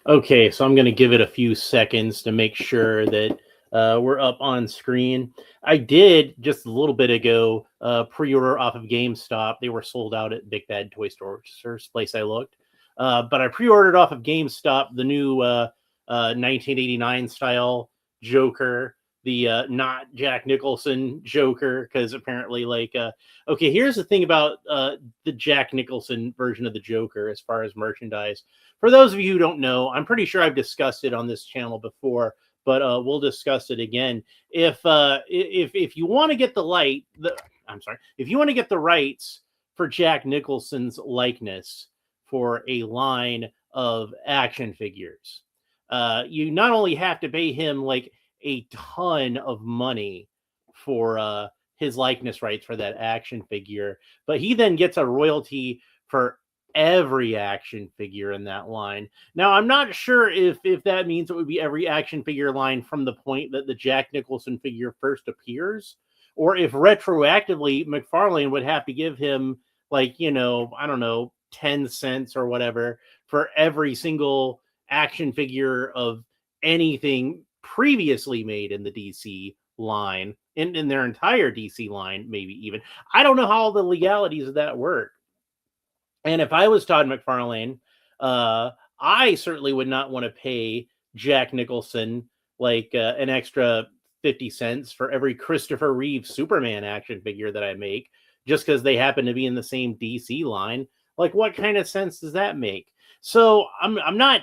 Okay, so I'm going to give it a few seconds to make sure that we're up on screen. I did just a little bit ago pre-order off of GameStop. They were sold out at Big Bad Toy Store, first place I looked. But I pre-ordered off of GameStop the new 1989 style Joker, the not Jack Nicholson Joker, because apparently, okay, here's the thing about the Jack Nicholson version of the Joker as far as merchandise. For those of you who don't know, I'm pretty sure I've discussed it on this channel before, but we'll discuss it again. If you want to get if you want to get the rights for Jack Nicholson's likeness for a line of action figures, you not only have to pay him like a ton of money for his likeness rights for that action figure, but he then gets a royalty for every action figure in that line. Now, I'm not sure if that means it would be every action figure line from the point that the Jack Nicholson figure first appears, or if retroactively McFarlane would have to give him I don't know, 10 cents or whatever for every single action figure of anything previously made in the DC line, in their entire DC line, maybe even. I don't know how all the legalities of that work. And if I was Todd McFarlane, I certainly would not want to pay Jack Nicholson an extra 50 cents for every Christopher Reeve Superman action figure that I make, just because they happen to be in the same DC line. Like, what kind of sense does that make? So I'm not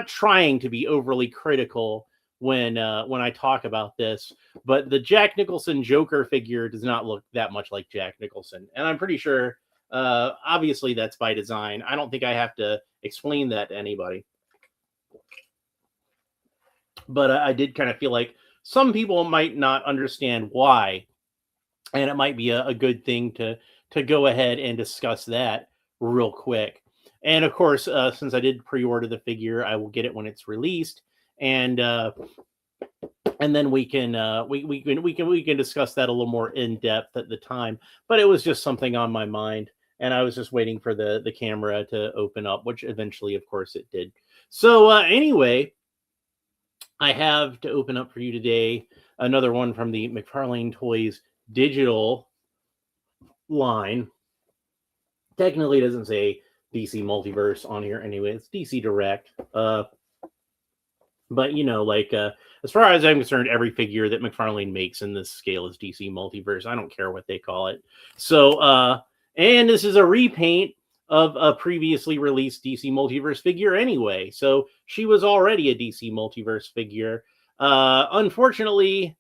trying to be overly critical when I talk about this, but the Jack Nicholson Joker figure does not look that much like Jack Nicholson, and I'm pretty sure obviously that's by design. I don't think I have to explain that to anybody, but I did kind of feel like some people might not understand why, and it might be a good thing to go ahead and discuss that real quick. And of course, since I did pre-order the figure, I will get it when it's released, and then we can discuss that a little more in depth at the time. But it was just something on my mind, and I was just waiting for the camera to open up, which eventually, of course, it did. So anyway, I have to open up for you today another one from the McFarlane Toys digital line. Technically, it doesn't say DC Multiverse on here anyway. It's DC Direct. But as far as I'm concerned, every figure that McFarlane makes in this scale is DC Multiverse. I don't care what they call it. So and this is a repaint of a previously released DC Multiverse figure anyway. So she was already a DC Multiverse figure. Unfortunately,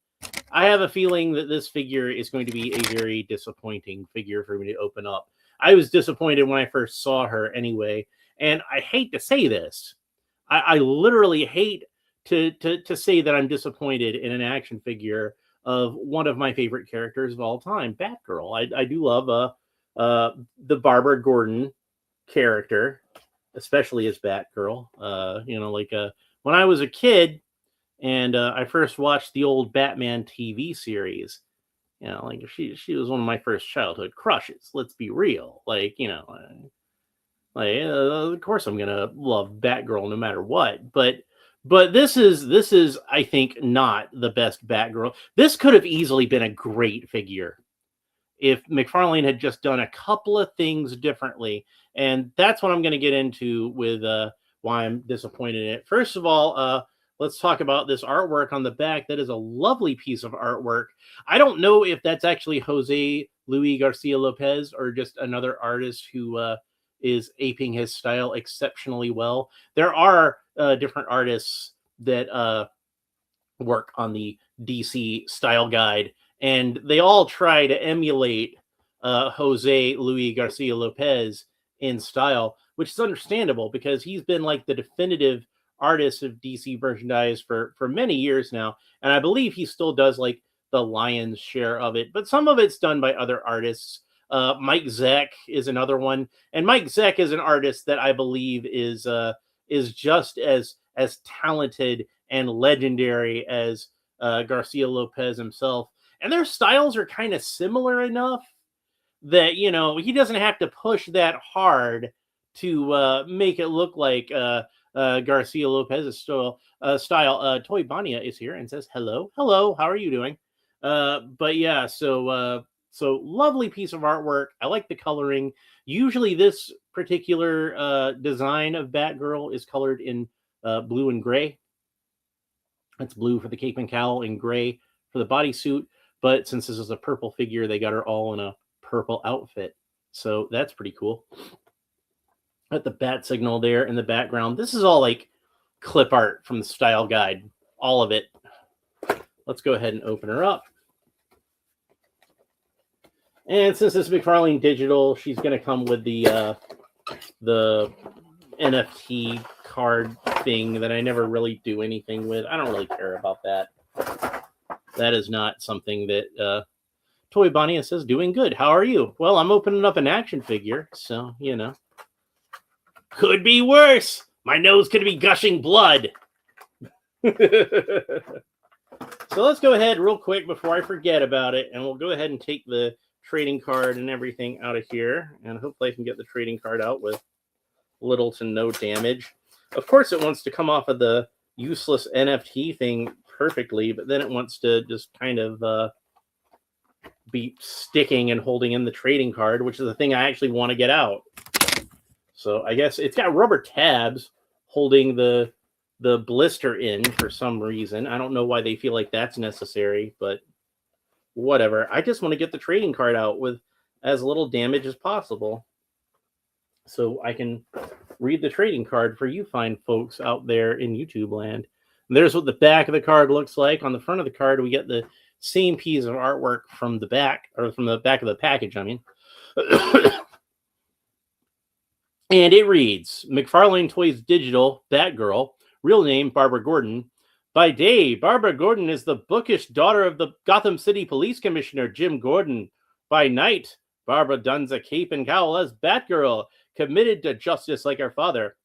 I have a feeling that this figure is going to be a very disappointing figure for me to open up. I was disappointed when I first saw her anyway, and I hate to say this. I literally hate to say that I'm disappointed in an action figure of one of my favorite characters of all time, Batgirl. I do love the Barbara Gordon character, especially as Batgirl. When I was a kid and I first watched the old Batman TV series, she was one of my first childhood crushes. Let's be real. Of course I'm gonna love Batgirl no matter what. But this is I think not the best Batgirl. This could have easily been a great figure if McFarlane had just done a couple of things differently, and that's what I'm going to get into with why I'm disappointed in it. First of all, let's talk about this artwork on the back. That is a lovely piece of artwork. I don't know if that's actually Jose Luis Garcia Lopez or just another artist who is aping his style exceptionally well. There are different artists that work on the DC style guide, and they all try to emulate Jose Luis Garcia Lopez in style, which is understandable because he's been like the definitive artist of DC merchandise for many years now, and I believe he still does like the lion's share of it, but some of it's done by other artists. Mike Zeck is another one, and Mike Zeck is an artist that I believe is just as talented and legendary as Garcia Lopez himself. And their styles are kind of similar enough that, he doesn't have to push that hard to make it look like Garcia Lopez's style. Toy Bania is here and says hello, hello. How are you doing? But yeah, so lovely piece of artwork. I like the coloring. Usually, this particular design of Batgirl is colored in blue and gray. It's blue for the cape and cowl and gray for the bodysuit. But since this is a purple figure, they got her all in a purple outfit. So that's pretty cool. At the bat signal there in the background. This is all like clip art from the style guide. All of it. Let's go ahead and open her up. And since it's Mcfarlane Digital, she's going to come with the NFT card thing that I never really do anything with. I don't really care about that. That is not something that Toy Bonnie says, doing good. How are you? Well, I'm opening up an action figure, so, you know. Could be worse. My nose could be gushing blood. So let's go ahead real quick before I forget about it, and we'll go ahead and take the trading card and everything out of here, and hopefully I can get the trading card out with little to no damage. Of course, it wants to come off of the useless NFT thing perfectly, but then it wants to just kind of be sticking and holding in the trading card, which is the thing I actually want to get out. So I guess it's got rubber tabs holding the blister in for some reason. I don't know why they feel like that's necessary, but whatever. I just want to get the trading card out with as little damage as possible so I can read the trading card for you fine folks out there in YouTube land. And there's what the back of the card looks like. On the front of the card, we get the same piece of artwork from the back, or from the back of the package, I mean. And it reads, Mcfarlane Toys Digital, Batgirl, real name Barbara Gordon. By day, Barbara Gordon is the bookish daughter of the Gotham City Police Commissioner, Jim Gordon. By night, Barbara dons a cape and cowl as Batgirl, committed to justice like her father.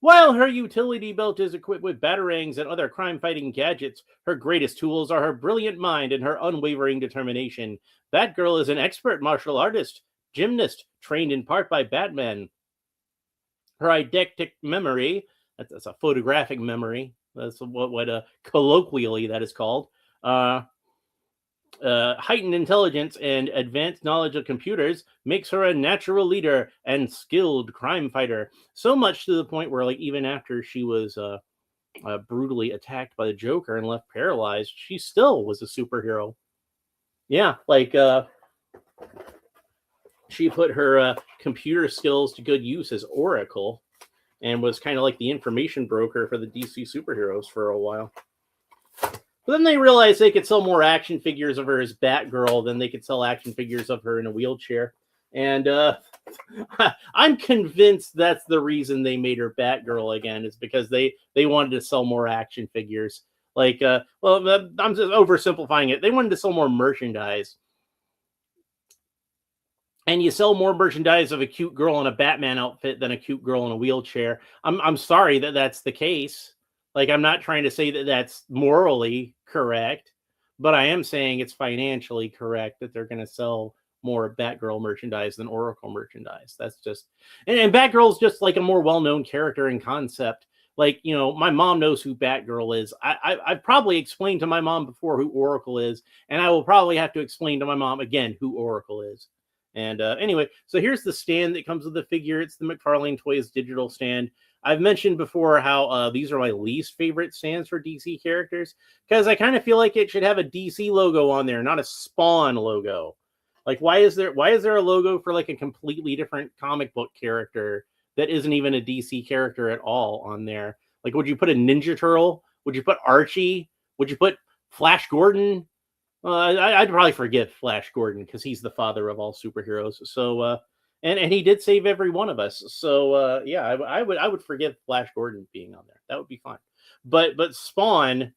While her utility belt is equipped with batarangs and other crime-fighting gadgets, her greatest tools are her brilliant mind and her unwavering determination. Batgirl is an expert martial artist, gymnast, trained in part by Batman. Her eidetic memory, that's a photographic memory, that's what colloquially that is called, heightened intelligence and advanced knowledge of computers makes her a natural leader and skilled crime fighter. So much to the point where, like, even after she was brutally attacked by the Joker and left paralyzed, she still was a superhero. Yeah, like she put her computer skills to good use as Oracle and was kind of like the information broker for the DC superheroes for a while. But then they realized they could sell more action figures of her as Batgirl than they could sell action figures of her in a wheelchair. And I'm convinced that's the reason they made her Batgirl again, is because they wanted to sell more action figures. Like, well, I'm just oversimplifying it. They wanted to sell more merchandise. And you sell more merchandise of a cute girl in a Batman outfit than a cute girl in a wheelchair. I'm sorry that that's the case. Like, I'm not trying to say that that's morally correct, but I am saying it's financially correct that they're going to sell more Batgirl merchandise than Oracle merchandise. That's just, and Batgirl's just like a more well-known character and concept. Like, you know, my mom knows who Batgirl is. I've probably explained to my mom before who Oracle is, and I will probably have to explain to my mom again who Oracle is. And anyway, so here's the stand that comes with the figure. It's the Mcfarlane Toys digital stand. I've mentioned before how these are my least favorite stands for DC characters, because I kind of feel like it should have a DC logo on there, not a Spawn logo. Like, why is there a logo for like a completely different comic book character that isn't even a DC character at all on there? Like, would you put a Ninja Turtle? Would you put Archie? Would you put Flash Gordon? I'd probably forgive Flash Gordon because he's the father of all superheroes. So, and he did save every one of us. So, yeah, I would forgive Flash Gordon being on there. That would be fine. But Spawn,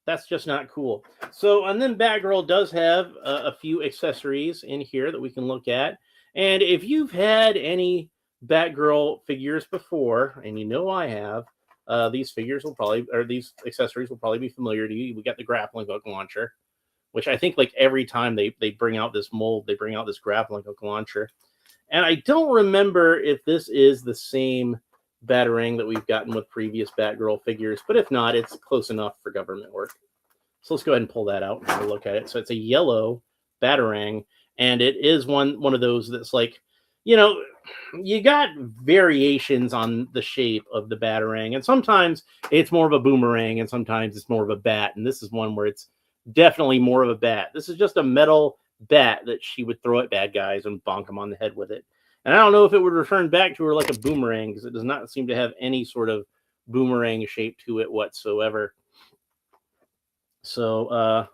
that's just not cool. So, and then Batgirl does have a few accessories in here that we can look at. And if you've had any Batgirl figures before, and you know I have, these figures will probably, or these accessories will probably be familiar to you. We got the grappling hook launcher, which I think like every time they bring out this mold, they bring out this grappling hook launcher. And I don't remember if this is the same Batarang that we've gotten with previous Batgirl figures, but if not, it's close enough for government work. So let's go ahead and pull that out and have a look at it. So it's a yellow Batarang, and it is one of those that's like, you know, you got variations on the shape of the Batarang, and sometimes it's more of a boomerang, and sometimes it's more of a bat. And this is one where it's definitely more of a bat. This is just a metal bat that she would throw at bad guys and bonk them on the head with it. And I don't know if it would return back to her like a boomerang, because it does not seem to have any sort of boomerang shape to it whatsoever. So,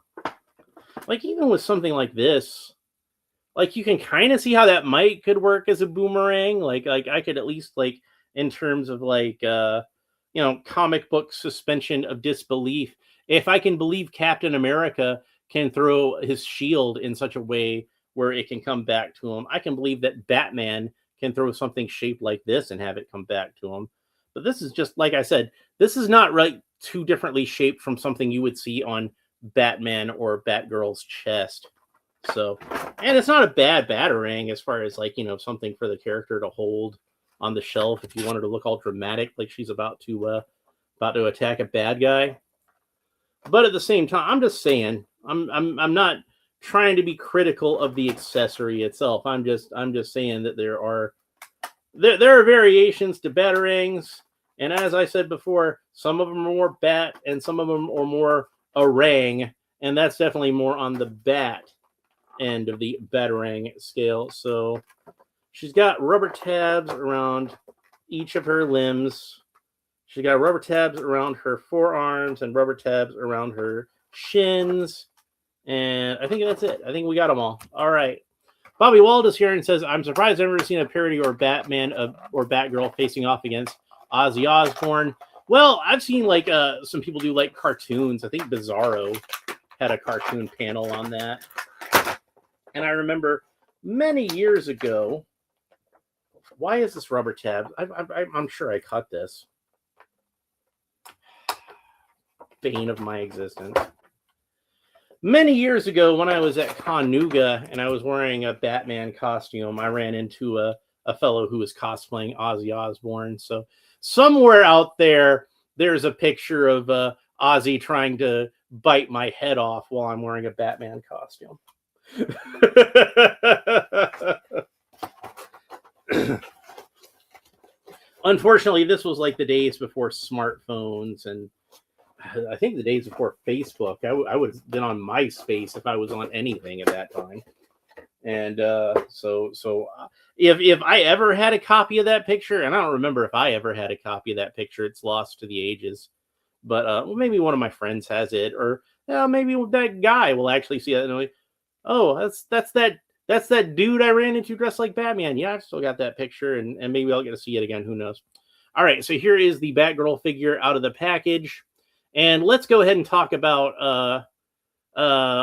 like, even with something like this, like, you can kind of see how that could work as a boomerang. Like I could at least, like, in terms of, like, comic book suspension of disbelief, if I can believe Captain America can throw his shield in such a way where it can come back to him, I can believe that Batman can throw something shaped like this and have it come back to him. But this is just, like I said, this is not right too differently shaped from something you would see on Batman or Batgirl's chest. So, and it's not a bad Batarang as far as, like, something for the character to hold on the shelf if you wanted to look all dramatic, like she's about to attack a bad guy. But at the same time, I'm just saying, I'm not trying to be critical of the accessory itself. I'm just saying that there are variations to Batarangs, and as I said before, some of them are more bat and some of them are more orang, and that's definitely more on the bat end of the Batarang scale. So she's got rubber tabs around each of her limbs. She's got rubber tabs around her forearms and rubber tabs around her shins. And I think that's it. I think we got them all. All right. Bobby Wald is here and says, I'm surprised I've never seen a parody or Batman or Batgirl facing off against Ozzy Osbourne. Well, I've seen, like, some people do, like, cartoons. I think Bizarro had a cartoon panel on that. And I remember many years ago, why is this rubber tab? I'm sure I cut this. Bane of my existence. Many years ago, when I was at Conuga and I was wearing a Batman costume, I ran into a fellow who was cosplaying Ozzy Osbourne. So somewhere out there, there's a picture of Ozzy trying to bite my head off while I'm wearing a Batman costume. Unfortunately, this was like the days before smartphones, and I think the days before Facebook. I would have been on MySpace if I was on anything at that time. And so if I ever had a copy of that picture, and I don't remember if I ever had a copy of that picture, it's lost to the ages. But well, maybe one of my friends has it, or maybe that guy will actually see it and like, oh, that's that dude I ran into dressed like Batman. Yeah, I've still got that picture, and maybe I'll get to see it again. Who knows? All right, so here is the Batgirl figure out of the package, and let's go ahead and talk about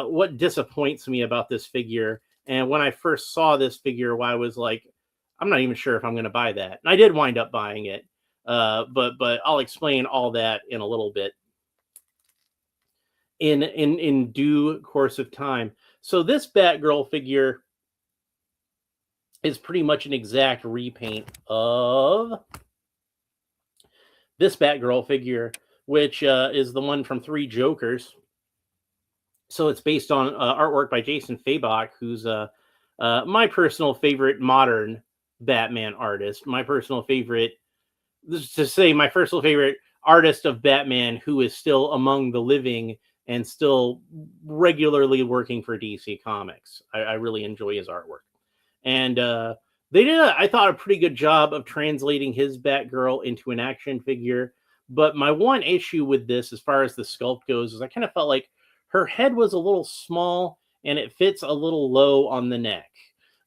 what disappoints me about this figure. And when I first saw this figure, I was like, I'm not even sure if I'm going to buy that. And I did wind up buying it, but I'll explain all that in a little bit in due course of time. So this Batgirl figure is pretty much an exact repaint of this Batgirl figure, which is the one from Three Jokers. So it's based on artwork by Jason Fabok, who's my personal favorite modern Batman artist. My personal favorite artist of Batman who is still among the living and still regularly working for DC Comics. I really enjoy his artwork. And they did, I thought, a pretty good job of translating his Batgirl into an action figure. But my one issue with this, as far as the sculpt goes, is I kind of felt like her head was a little small and it fits a little low on the neck.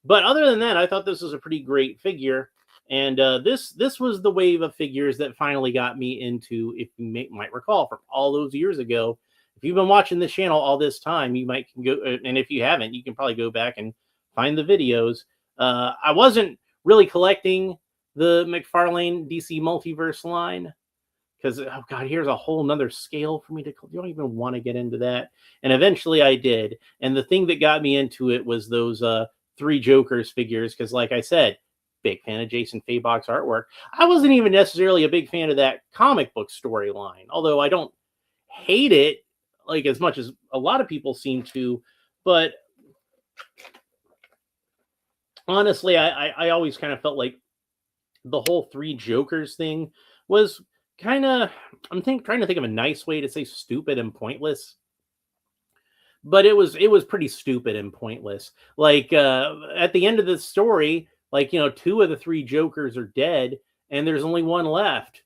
But other than that, I thought this was a pretty great figure. And this was the wave of figures that finally got me into, if you might recall, from all those years ago. If you've been watching this channel all this time, you might go, and if you haven't, you can probably go back and find the videos. I wasn't really collecting the Mcfarlane DC Multiverse line, because, oh God, here's a whole nother scale for me to, you don't even want to get into that. And eventually I did. And the thing that got me into it was those Three Jokers figures because, like I said, big fan of Jason Fabok's artwork. I wasn't even necessarily a big fan of that comic book storyline, although I don't hate it like as much as a lot of people seem to. But honestly, I always kind of felt like the whole Three Jokers thing was kind of, trying to think of a nice way to say stupid and pointless, but it was pretty stupid and pointless. Like at the end of the story, like two of the three Jokers are dead, and there's only one left.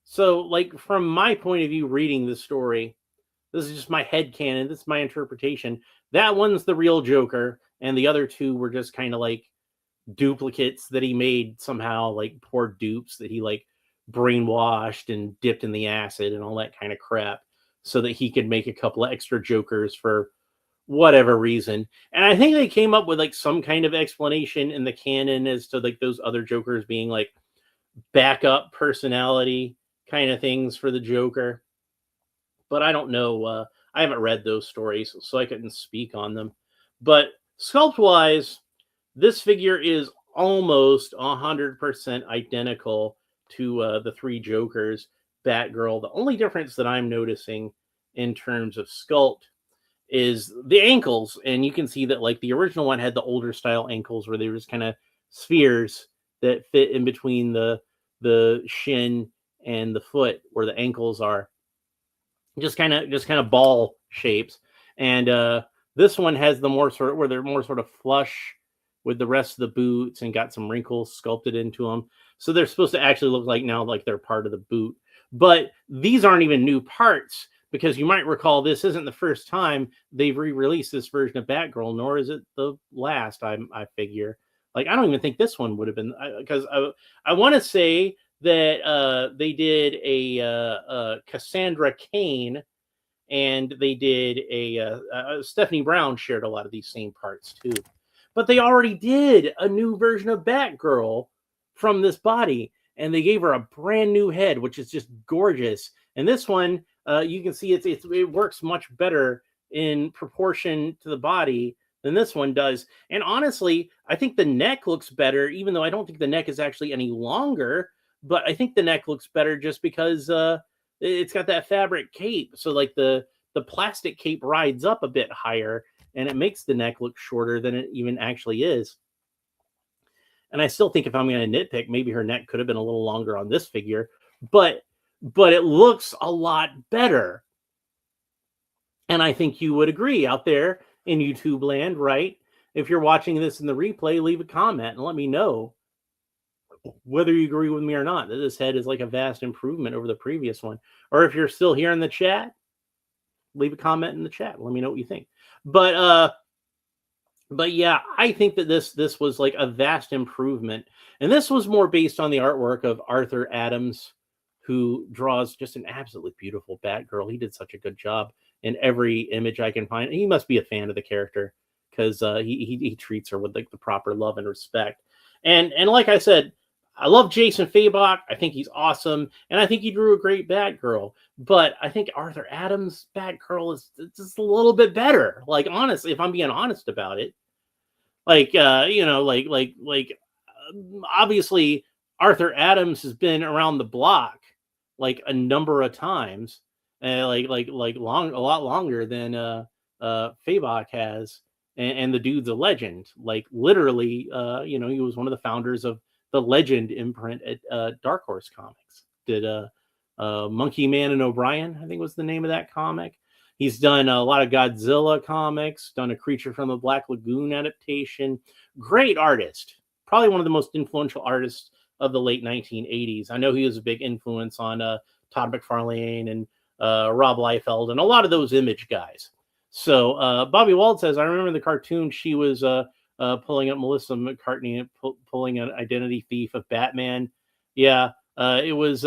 So, like from my point of view, reading the story, this is just my headcanon. This is my interpretation. That one's the real Joker, and the other two were just kind of like duplicates that he made somehow, like poor dupes that he like brainwashed and dipped in the acid and all that kind of crap so that he could make a couple of extra Jokers for whatever reason. And I think they came up with like some kind of explanation in the canon as to like those other Jokers being like backup personality kind of things for the Joker. But I don't know. I haven't read those stories, so I couldn't speak on them. But sculpt wise, this figure is almost 100% identical to the Three Jokers Batgirl. The only difference that I'm noticing in terms of sculpt is the ankles. And you can see that like the original one had the older style ankles where they were just kind of spheres that fit in between the shin and the foot where the ankles are. Just kind of ball shapes. And this one has the more sort of where they're more sort of flush with the rest of the boots and got some wrinkles sculpted into them. So they're supposed to actually look like now like they're part of the boot. But these aren't even new parts because you might recall this isn't the first time they've re-released this version of Batgirl, nor is it the last, I figure. Like, I don't even think this one would have been, because I want to say that they did a Cassandra Cain, and they did a Stephanie Brown shared a lot of these same parts too. But they already did a new version of Batgirl from this body, and they gave her a brand new head, which is just gorgeous. And this one, you can see it works much better in proportion to the body than this one does. And honestly, I think the neck looks better, even though I don't think the neck is actually any longer. But I think the neck looks better just because it's got that fabric cape. So like the plastic cape rides up a bit higher, and it makes the neck look shorter than it even actually is. And I still think if I'm going to nitpick, maybe her neck could have been a little longer on this figure, but it looks a lot better. And I think you would agree out there in YouTube land, right? If you're watching this in the replay, leave a comment and let me know whether you agree with me or not, that this head is like a vast improvement over the previous one. Or if you're still here in the chat, leave a comment in the chat. Let me know what you think. But yeah, I think that this was like a vast improvement. And this was more based on the artwork of Arthur Adams, who draws just an absolutely beautiful Batgirl. He did such a good job in every image I can find. He must be a fan of the character because he treats her with like the proper love and respect. And like I said, I love Jason Fabok. I think he's awesome. And I think he drew a great Batgirl. But I think Arthur Adams' Batgirl is just a little bit better. Like, honestly, if I'm being honest about it. Like, obviously, Arthur Adams has been around the block like a number of times. A lot longer than Fabok has. And the dude's a legend. Like, literally, he was one of the founders of the Legend imprint at Dark Horse Comics. Did Monkey Man and O'Brien, I think was the name of that comic. He's done a lot of Godzilla comics, done a Creature from the Black Lagoon adaptation. Great artist. Probably one of the most influential artists of the late 1980s. I know he was a big influence on Todd McFarlane and Rob Liefeld and a lot of those Image guys. So Bobby Wald says, I remember the cartoon she was pulling up Melissa McCartney, pulling an identity thief of Batman. Yeah, it was,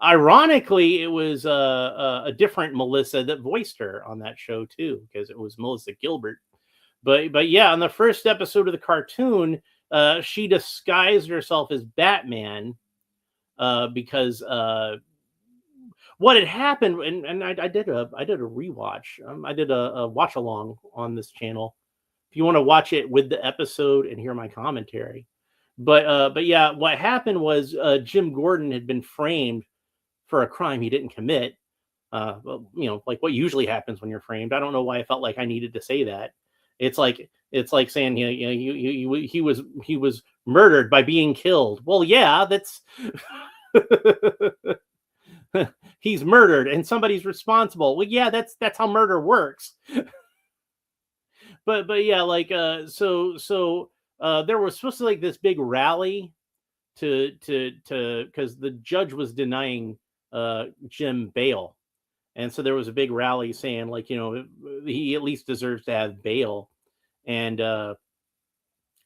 ironically, it was a different Melissa that voiced her on that show too, because it was Melissa Gilbert. But yeah, on the first episode of the cartoon, she disguised herself as Batman because what had happened, and I did a rewatch. I did a watch along on this channel if you want to watch it with the episode and hear my commentary. But yeah, what happened was Jim Gordon had been framed for a crime he didn't commit. Well, like what usually happens when you're framed. I don't know why I felt like I needed to say that. It's like saying he was murdered by being killed. Well, yeah, that's he's murdered and somebody's responsible. Well, yeah, that's how murder works. But yeah, like so there was supposed to like this big rally to because the judge was denying Jim bail. And so there was a big rally saying, like, he at least deserves to have bail. And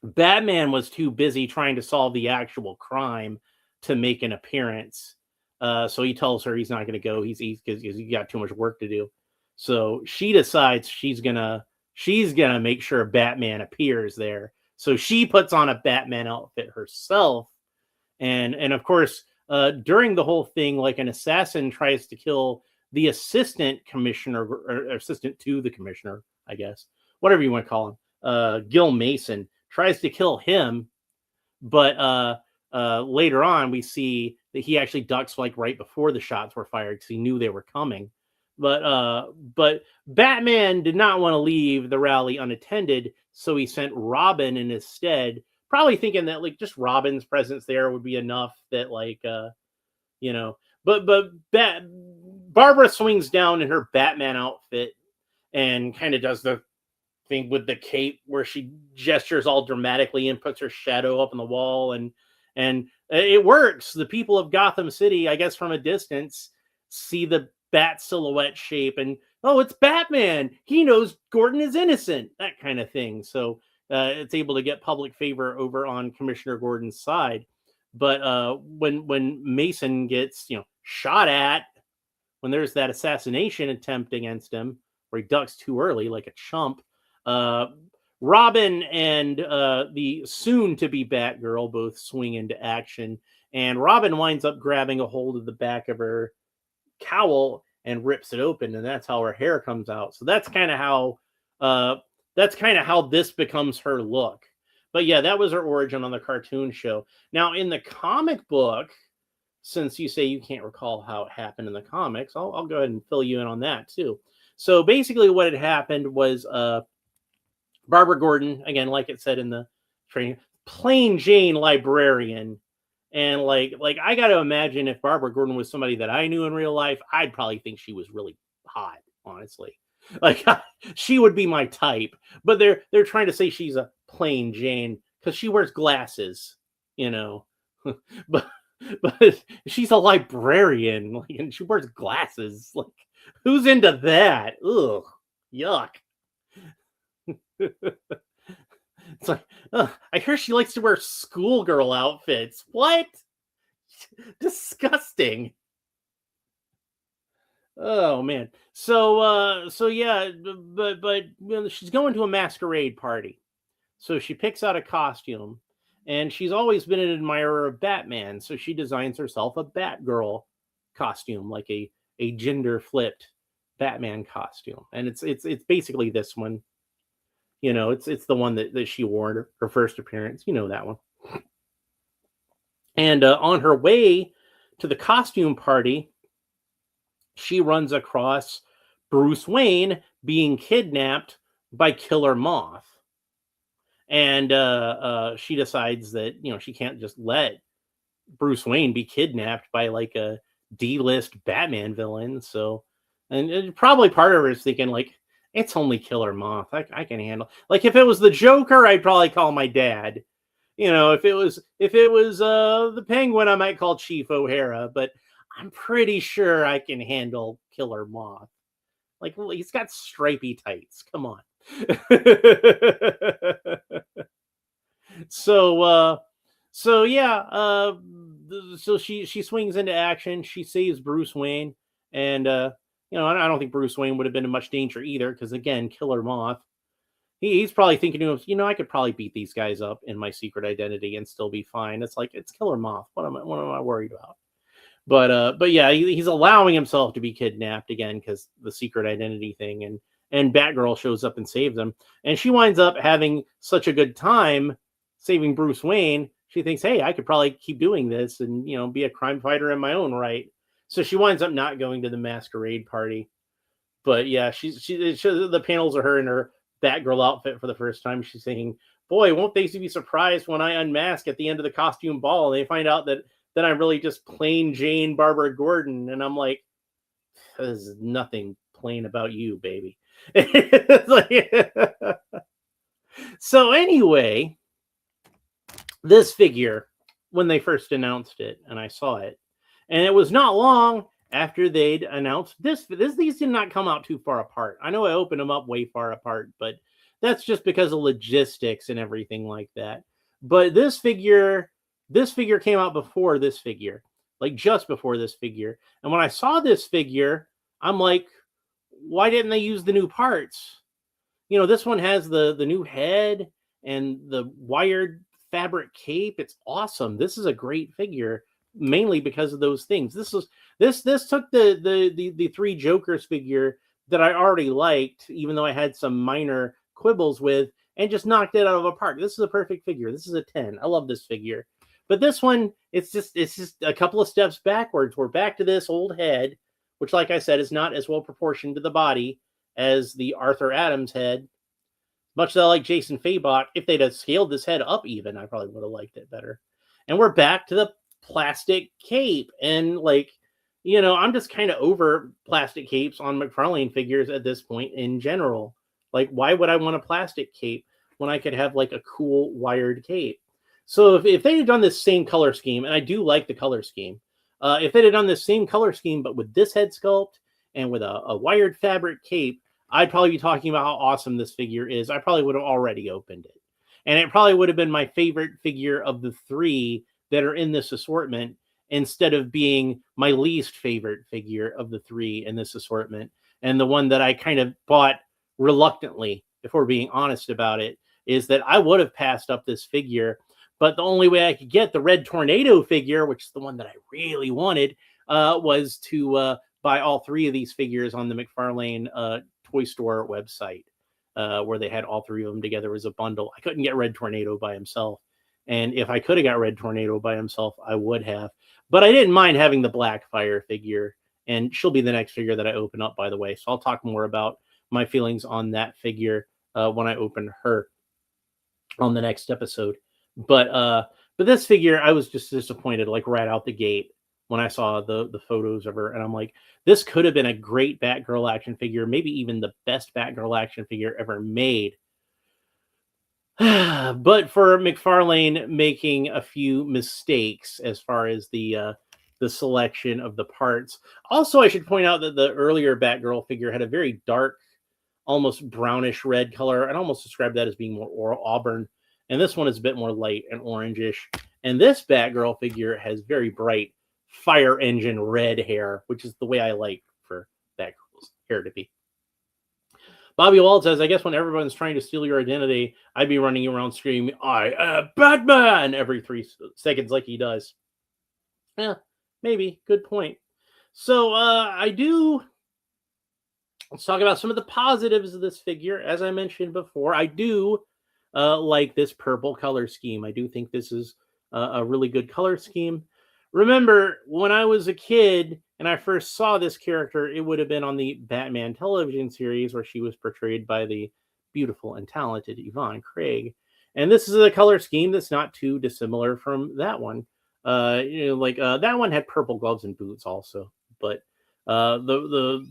Batman was too busy trying to solve the actual crime to make an appearance. So he tells her he's not going to go. He's because he got too much work to do. So she decides she's gonna make sure Batman appears there. So she puts on a Batman outfit herself, and of course, during the whole thing, like an assassin tries to kill the assistant commissioner or assistant to the commissioner, I guess, whatever you want to call him. Gil Mason tries to kill him, but later on we see that he actually ducks like right before the shots were fired because he knew they were coming. But Batman did not want to leave the rally unattended, so he sent Robin in his stead, probably thinking that like just Robin's presence there would be enough that like but Barbara swings down in her Batman outfit and kind of does the thing with the cape where she gestures all dramatically and puts her shadow up on the wall, and it works. The people of Gotham City, I guess from a distance, see the bat silhouette shape and, oh, it's Batman. He knows Gordon is innocent, that kind of thing. So it's able to get public favor over on Commissioner Gordon's side. But when Mason gets shot at, when there's that assassination attempt against him, where he ducks too early like a chump, Robin and the soon-to-be Batgirl both swing into action, and Robin winds up grabbing a hold of the back of her cowl and rips it open, and that's how her hair comes out. So that's kind of how this becomes her look. But yeah, that was her origin on the cartoon show. Now in the comic book, since you say you can't recall how it happened in the comics, I'll go ahead and fill you in on that too. So basically what had happened was Barbara Gordon, again, like it said in the training, plain Jane librarian. And like I got to imagine if Barbara Gordon was somebody that I knew in real life, I'd probably think she was really hot, honestly. Like she would be my type. But they're trying to say she's a plain Jane because she wears glasses, but she's a librarian, like, and she wears glasses. Like, who's into that? Ugh, yuck. It's like, I hear she likes to wear schoolgirl outfits. What? Disgusting. Oh man. So yeah, but she's going to a masquerade party. So she picks out a costume, and she's always been an admirer of Batman, so she designs herself a Batgirl costume, like a gender flipped Batman costume. And it's basically this one. It's the one that she wore her first appearance. That one. And on her way to the costume party, she runs across Bruce Wayne being kidnapped by Killer Moth. And she decides that, she can't just let Bruce Wayne be kidnapped by like a D-list Batman villain. So, and probably part of her is thinking like, it's only Killer Moth. I can handle. Like if it was the Joker, I'd probably call my dad. If it was the Penguin, I might call Chief O'Hara. But I'm pretty sure I can handle Killer Moth. Like he's got stripy tights. Come on. So she swings into action. She saves Bruce Wayne, and I don't think Bruce Wayne would have been in much danger either, because again, Killer Moth, he's probably thinking to himself, I could probably beat these guys up in my secret identity and still be fine. It's like, it's Killer Moth. What am I worried about? But yeah, he's allowing himself to be kidnapped again because the secret identity thing, and Batgirl shows up and saves him. And she winds up having such a good time saving Bruce Wayne. She thinks, hey, I could probably keep doing this and, you know, be a crime fighter in my own right. So she winds up not going to the masquerade party. But yeah, the panels are her in her Batgirl outfit for the first time. She's saying, boy, won't they be surprised when I unmask at the end of the costume ball and they find out that I'm really just plain Jane Barbara Gordon. And I'm like, there's nothing plain about you, baby. So anyway, this figure, when they first announced it and I saw it, and it was not long after they'd announced these did not come out too far apart. I know I opened them up way far apart, but that's just because of logistics and everything like that. But this figure came out before this figure, like just before this figure. And when I saw this figure, I'm like, why didn't they use the new parts? You know, this one has the new head and the wired fabric cape. It's awesome. This is a great figure, mainly because of those things. This took the three Jokers figure that I already liked, even though I had some minor quibbles with, and just knocked it out of the park. This is a perfect figure. This is a 10. I love this figure. But this one, it's just a couple of steps backwards. We're back to this old head, which, like I said, is not as well proportioned to the body as the Arthur Adams head. Much as I like Jason Fabok, if they'd have scaled this head up even, I probably would have liked it better. And we're back to the plastic cape. And, like, you know, I'm just kind of over plastic capes on Mcfarlane figures at this point in general. Like, why would I want a plastic cape when I could have, like, a cool wired cape? So if they had done this same color scheme, and I do like the color scheme, if they had done this same color scheme, but with this head sculpt and with a wired fabric cape, I'd probably be talking about how awesome this figure is. I probably would have already opened it. And it probably would have been my favorite figure of the three that are in this assortment, instead of being my least favorite figure of the three in this assortment. And the one that I kind of bought reluctantly, if we're being honest about it, is that I would have passed up this figure. But the only way I could get the Red Tornado figure, which is the one that I really wanted, was to buy all three of these figures on the Mcfarlane Toy Store website, where they had all three of them together as a bundle. I couldn't get Red Tornado by himself. And if I could have got Red Tornado by himself, I would have. But I didn't mind having the Blackfire figure. And she'll be the next figure that I open up, by the way. So I'll talk more about my feelings on that figure when I open her on the next episode. But this figure, I was just disappointed, like, right out the gate when I saw the photos of her. And I'm like, this could have been a great Batgirl action figure, maybe even the best Batgirl action figure ever made. But for Mcfarlane making a few mistakes as far as the selection of the parts. Also, I should point out that the earlier Batgirl figure had a very dark, almost brownish red color. I'd almost describe that as being more auburn. And this one is a bit more light and orangish. And this Batgirl figure has very bright fire engine red hair, which is the way I like for Batgirl's hair to be. Bobby Wald says, I guess when everyone's trying to steal your identity, I'd be running around screaming, I am Batman, every 3 seconds like he does. Yeah, maybe. Good point. So let's talk about some of the positives of this figure. As I mentioned before, I do like this purple color scheme. I do think this is a really good color scheme. Remember, when I was a kid and I first saw this character, it would have been on the Batman television series where she was portrayed by the beautiful and talented Yvonne Craig. And this is a color scheme that's not too dissimilar from that one. That one had purple gloves and boots also. But the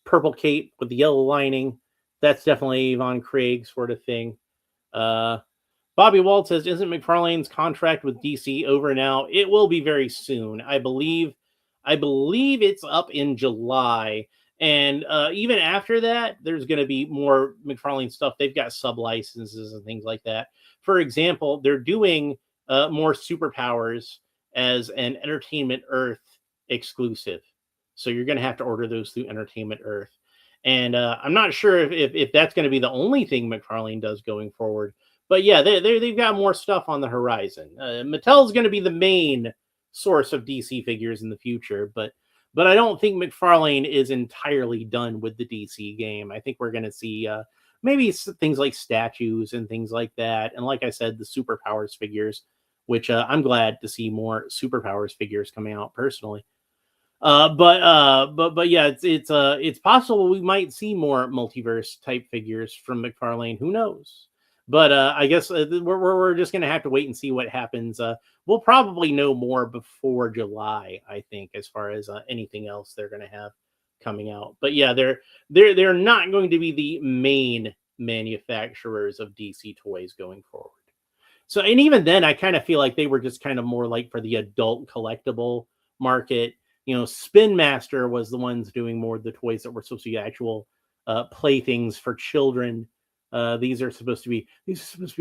purple cape with the yellow lining, that's definitely Yvonne Craig sort of thing. Bobby Wald says, isn't McFarlane's contract with DC over now? It will be very soon. I believe it's up in July. And even after that, there's going to be more McFarlane stuff. They've got sub-licenses and things like that. For example, they're doing more Superpowers as an Entertainment Earth exclusive. So you're going to have to order those through Entertainment Earth. And I'm not sure if that's going to be the only thing McFarlane does going forward. But yeah, they've got more stuff on the horizon. Mattel's going to be the main source of DC figures in the future, but But I don't think McFarlane is entirely done with the DC game. I think we're going to see maybe things like statues and things like that. And like I said, the superpowers figures, which I'm glad to see more superpowers figures coming out personally. But yeah, it's possible we might see more multiverse type figures from McFarlane. Who knows? But I guess we're just gonna have to wait and see what happens. We'll probably know more before July, I think, as far as anything else they're gonna have coming out. But yeah, they're not going to be the main manufacturers of DC toys going forward. So, and even then, I kind of feel like they were just kind of more like for the adult collectible market. Spin Master was the ones doing more of the toys that were supposed to be actual playthings for children. These are supposed to be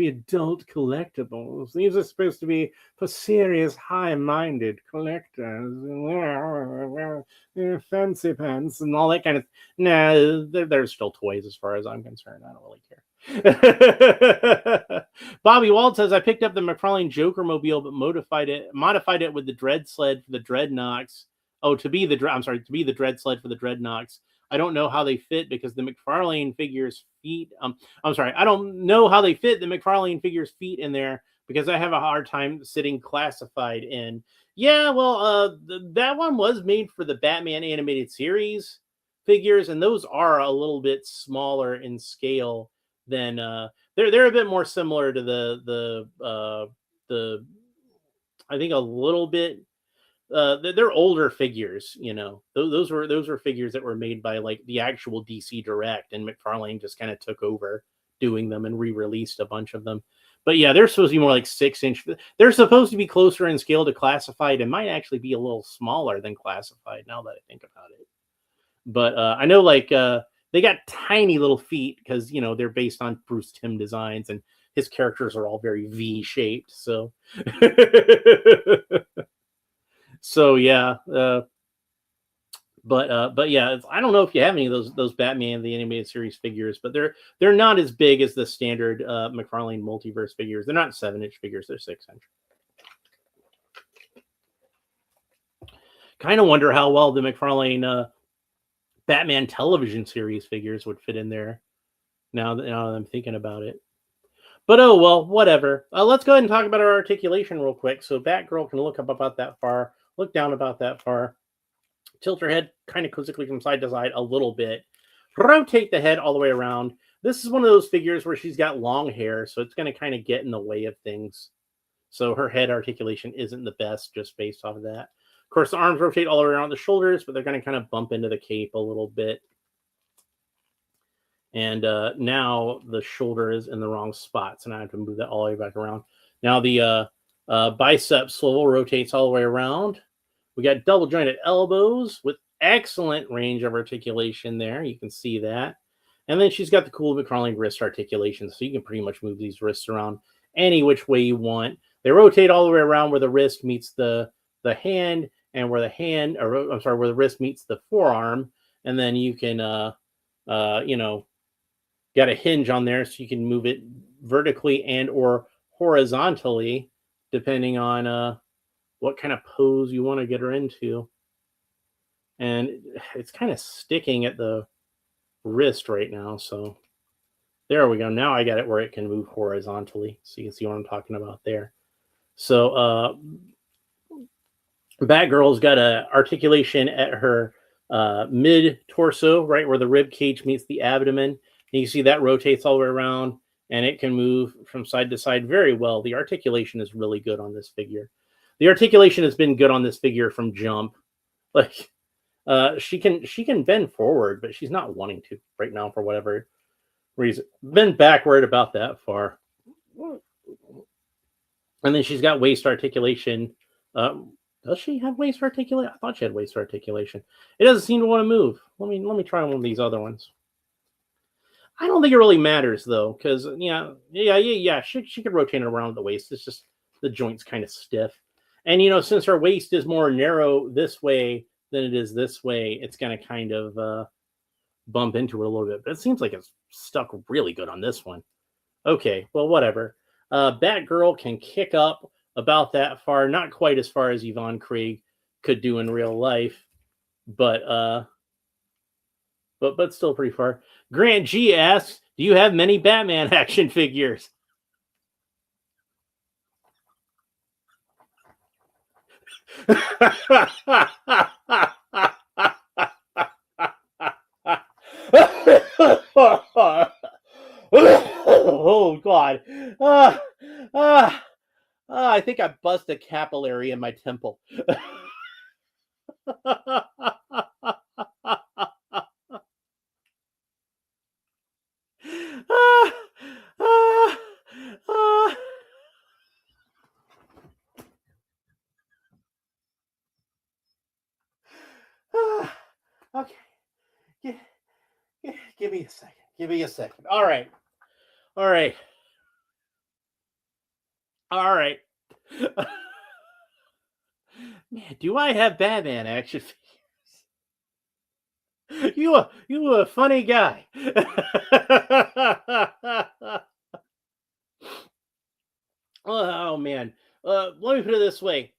adult collectibles. These are supposed to be for serious, high-minded collectors. Fancy pants and all that kind of. Nah, they're still toys as far as I'm concerned. I don't really care. Bobby Wald says I picked up the McFarlane Joker mobile, but modified it with the Dread Sled for the Dreadnoks. Oh, to be the Dread Sled for the Dreadnoks. I don't know how they fit because the McFarlane figures feet. I don't know how they fit the McFarlane figures feet in there because I have a hard time sitting classified in. Yeah, well, that one was made for the Batman animated series figures, and those are a little bit smaller in scale than they're a bit more similar to the I think a little bit. They're older figures, Those were figures that were made by like the actual DC Direct, and McFarlane just kind of took over doing them and re-released a bunch of them. But yeah, they're supposed to be more like 6-inch. They're supposed to be closer in scale to Classified and might actually be a little smaller than Classified now that I think about it. But I know like they got tiny little feet because they're based on Bruce Timm designs and his characters are all very V-shaped. So. So yeah, but yeah, I don't know if you have any of those Batman the animated series figures, but they're not as big as the standard McFarlane Multiverse figures. They're not 7-inch figures; they're 6-inch. Kind of wonder how well the McFarlane Batman television series figures would fit in there. Now that I'm thinking about it. But oh well, whatever. Let's go ahead and talk about our articulation real quick. So Batgirl can look up about that far. Look down about that far. Tilt her head kind of quizzically from side to side a little bit. Rotate the head all the way around. This is one of those figures where she's got long hair, so it's going to kind of get in the way of things. So her head articulation isn't the best just based off of that. Of course, the arms rotate all the way around the shoulders, but they're going to kind of bump into the cape a little bit. And now the shoulder is in the wrong spot, so now I have to move that all the way back around. Now the bicep swivel rotates all the way around. We got double jointed elbows with excellent range of articulation there. You can see that. And then she's got the cool McFarlane wrist articulation, so you can pretty much move these wrists around any which way you want. They rotate all the way around where the wrist meets the hand, and where the wrist meets the forearm. And then you can, got a hinge on there, so you can move it vertically and or horizontally, depending on what kind of pose you want to get her into. And it's kind of sticking at the wrist right now, so there we go. Now I got it where it can move horizontally, so you can see what I'm talking about there. So Batgirl's got a articulation at her mid torso, right where the rib cage meets the abdomen. And you see that rotates all the way around, and it can move from side to side very well. The articulation is really good on this figure. The articulation has been good on this figure from jump. Like she can bend forward, but she's not wanting to right now for whatever reason. Bend backward about that far. And then she's got waist articulation. Does she have waist articulation? I thought she had waist articulation. It doesn't seem to want to move. Let me try one of these other ones. I don't think it really matters though, because she could rotate it around the waist. It's just the joint's kind of stiff. And since her waist is more narrow this way than it is this way, it's going to kind of bump into it a little bit. But it seems like it's stuck really good on this one. Okay, well, whatever. Batgirl can kick up about that far, not quite as far as Yvonne Craig could do in real life. but but still pretty far. Grant G asks, "Do you have many Batman action figures?" Oh God! Ah, ah, I think I bust a capillary in my temple. Ah, ah, ah. Ah, okay, give, give me a second. Give me a second. All right, all right, all right. Man, do I have Batman action figures? You a funny guy. Oh man. Let me put it this way.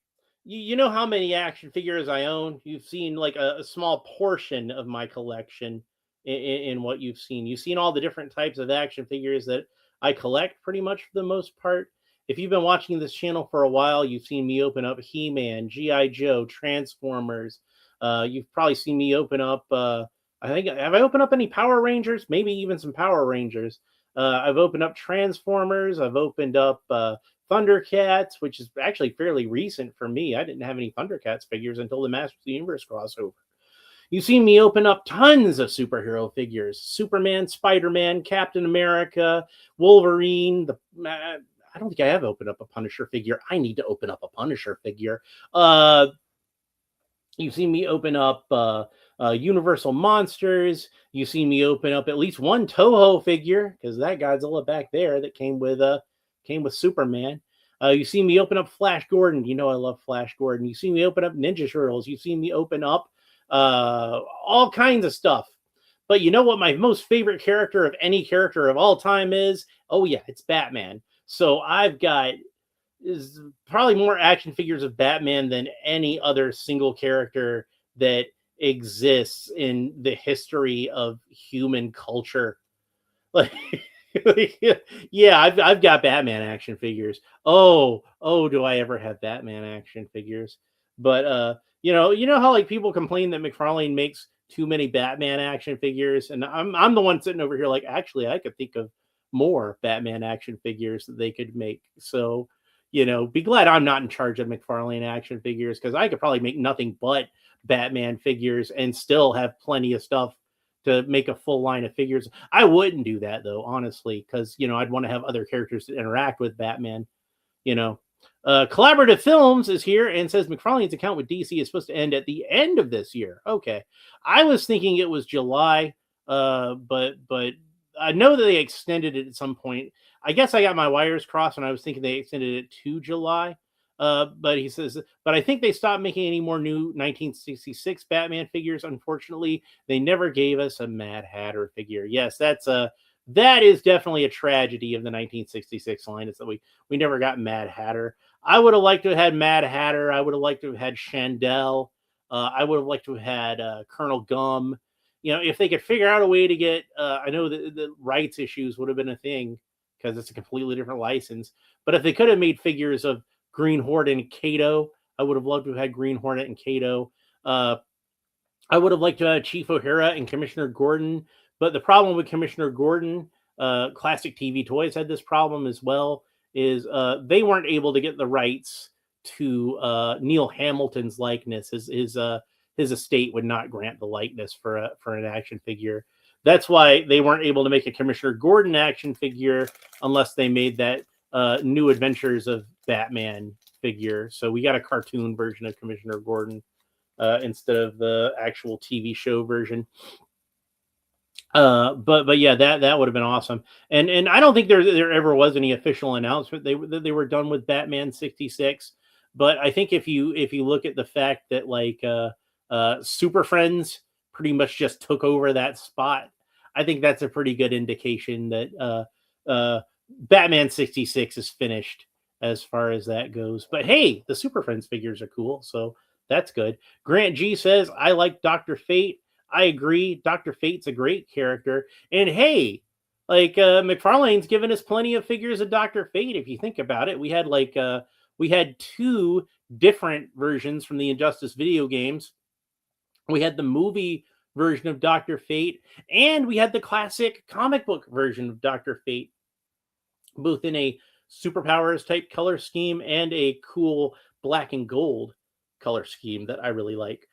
You know how many action figures I own? You've seen like a small portion of my collection in what you've seen. You've seen all the different types of action figures that I collect pretty much for the most part. If you've been watching this channel for a while, you've seen me open up He-Man, G.I. Joe, Transformers. You've probably seen me open up I think have I opened up any Power Rangers? Maybe even some Power Rangers. I've opened up Transformers. I've opened up Thundercats, which is actually fairly recent for me. I didn't have any Thundercats figures until the Masters of the Universe crossover. You've seen me open up tons of superhero figures: Superman, Spider-Man, Captain America, Wolverine. I don't think I have opened up a Punisher figure. I need to open up a Punisher figure. Uh, You've seen me open up Universal Monsters. You've seen me open up at least one Toho figure because that Godzilla back there that came with Superman. You see me open up Flash Gordon. You know I love Flash Gordon. You see me open up Ninja Turtles. You see me open up all kinds of stuff. But you know what my most favorite character of any character of all time is? Oh yeah, it's Batman. So I've got is probably more action figures of Batman than any other single character that exists in the history of human culture. Like, yeah, I've got Batman action figures. Oh, do I ever have Batman action figures? But you know how like people complain that McFarlane makes too many Batman action figures, and I'm the one sitting over here like, actually, I could think of more Batman action figures that they could make. So, be glad I'm not in charge of McFarlane action figures because I could probably make nothing but Batman figures and still have plenty of stuff to make a full line of figures. I wouldn't do that though, honestly, because I'd want to have other characters to interact with Batman. You know, Collaborative Films is here and says McFarlane's account with DC is supposed to end at the end of this year. Okay, I was thinking it was July, but I know that they extended it at some point. I guess I got my wires crossed, and I was thinking they extended it to July. But he says, but I think they stopped making any more new 1966 Batman figures. Unfortunately, they never gave us a Mad Hatter figure. Yes, that is definitely a tragedy of the 1966 line. Is that we never got Mad Hatter. I would have liked to have had Mad Hatter. I would have liked to have had Chandel. I would have liked to have had Colonel Gum. If they could figure out a way to get, I know the rights issues would have been a thing because it's a completely different license. But if they could have made figures of Green Hornet and Kato, I would have loved to have had Green Hornet and Kato. I would have liked to have Chief O'Hara and Commissioner Gordon. But the problem with Commissioner Gordon, Classic TV Toys had this problem as well, is they weren't able to get the rights to Neil Hamilton's likeness. His estate would not grant the likeness for an action figure. That's why they weren't able to make a Commissioner Gordon action figure unless they made that New Adventures of Batman figure. So we got a cartoon version of Commissioner Gordon instead of the actual TV show version. But yeah, that would have been awesome. And I don't think there ever was any official announcement they were done with Batman 66. But I think if you look at the fact that like Super Friends pretty much just took over that spot, I think that's a pretty good indication that Batman 66 is finished as far as that goes. But hey, the Super Friends figures are cool, so That's good. Grant G says, I like Dr. Fate. I agree. Dr. Fate's a great character. And hey, like McFarlane's given us plenty of figures of Dr. Fate. If you think about it, we had two different versions from the Injustice video games. We had the movie version of Dr. Fate, and we had the classic comic book version of Dr. Fate, both in a superpowers type color scheme and a cool black and gold color scheme that I really like.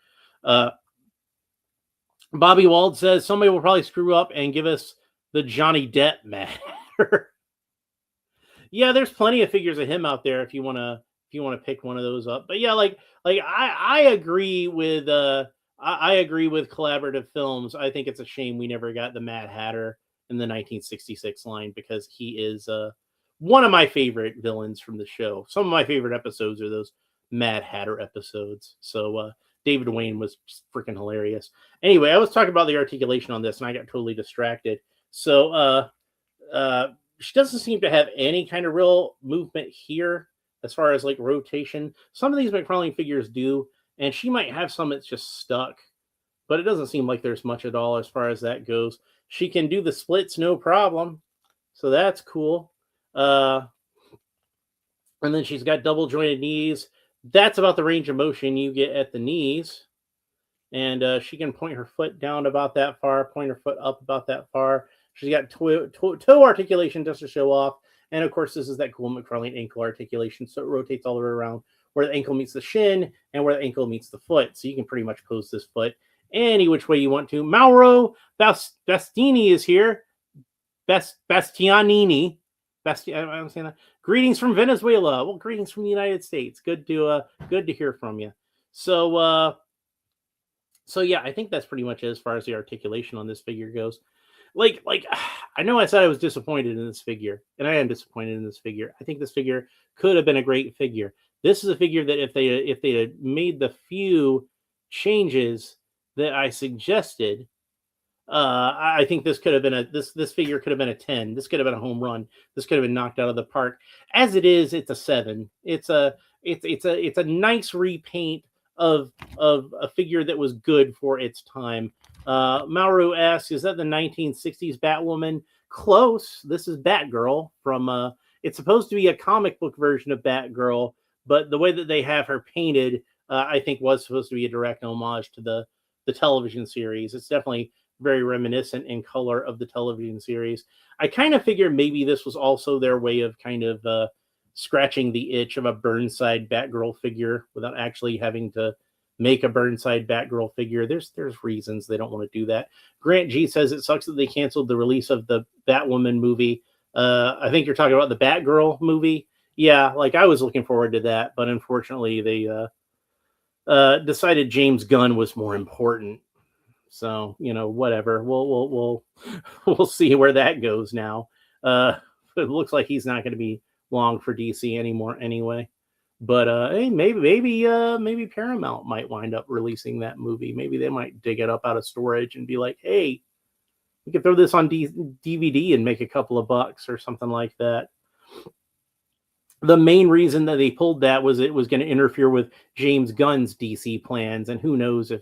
Bobby Wald says somebody will probably screw up and give us the Johnny Depp matter. Yeah, there's plenty of figures of him out there if you want to pick one of those up. But yeah, like I agree with I agree with collaborative films. I think it's a shame we never got the Mad Hatter in the 1966 line, because he is one of my favorite villains from the show. Some of my favorite episodes are those Mad Hatter episodes. So David Wayne was freaking hilarious. Anyway, I was talking about the articulation on this and I got totally distracted. So she doesn't seem to have any kind of real movement here as far as like rotation. Some of these McFarlane figures do, and she might have some that's just stuck, but it doesn't seem like there's much at all as far as that goes. She can do the splits no problem, so that's cool. And then she's got double jointed knees. That's about the range of motion you get at the knees. And she can point her foot down about that far, point her foot up about that far. She's got toe articulation just to show off. And of course, this is that cool McFarlane ankle articulation. So it rotates all the way around where the ankle meets the shin and where the ankle meets the foot. So you can pretty much pose this foot any which way you want to. Mauro Bastiani is here. Bastianini. I'm saying that. Greetings from Venezuela. Well, greetings from the United States. Good to hear from you. So yeah, I think that's pretty much it as far as the articulation on this figure goes. Like I know I said I was disappointed in this figure, and I am disappointed in this figure. I think this figure could have been a great figure. This is a figure that if they had made the few changes that I suggested, I think this could have been this figure could have been a 10. This could have been a home run. This could have been knocked out of the park. As it is, it's a 7. It's a nice repaint of a figure that was good for its time. Mauro asks, is that the 1960s Batwoman? Close. This is Batgirl from it's supposed to be a comic book version of Batgirl, but the way that they have her painted, I think was supposed to be a direct homage to the television series. It's definitely very reminiscent in color of the television series. I kind of figured maybe this was also their way of kind of scratching the itch of a Burnside Batgirl figure without actually having to make a Burnside Batgirl figure. There's reasons they don't want to do that. Grant G says it sucks that they canceled the release of the Batwoman movie. I think you're talking about the Batgirl movie. Yeah, like I was looking forward to that, but unfortunately they decided James Gunn was more important. So, whatever. We'll see where that goes now. It looks like he's not going to be long for DC anymore anyway. But hey, maybe Paramount might wind up releasing that movie. Maybe they might dig it up out of storage and be like, hey, we could throw this on DVD and make a couple of bucks or something like that. The main reason that they pulled that was it was going to interfere with James Gunn's DC plans, and who knows if